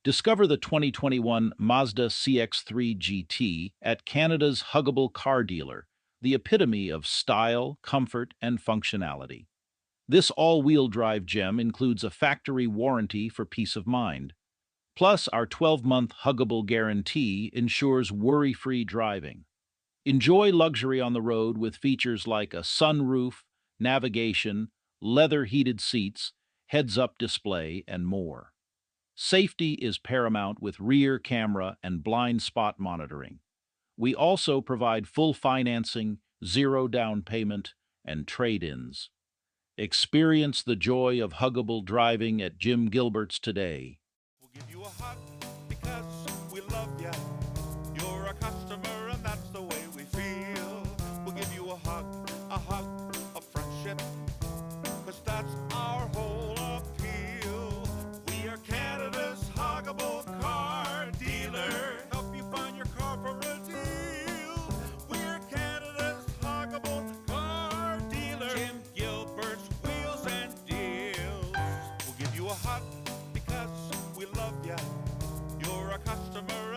Discover the 2021 Mazda CX-3 GT at Canada's Huggable car dealer, the epitome of style, comfort, and functionality. This all-wheel drive gem includes a factory warranty for peace of mind. Plus, our 12-month Huggable guarantee ensures worry-free driving. Enjoy luxury on the road with features like a sunroof, navigation, leather-heated seats, heads-up display, and more. Safety is paramount with rear camera and blind spot monitoring. We also provide full financing, zero down payment, and trade-ins. Experience the joy of huggable driving at Jim Gilberts today. We'll give you a hug because we love ya. You're a customer and that's the way we feel. We'll give you a hug of friendship, cause that's our whole appeal. We are Canada's huggable car dealer. Help you find your car for a deal. We're Canada's huggable car dealer. Jim Gilbert's Wheels and Deals. We'll give you a hug because we love ya. You're a customer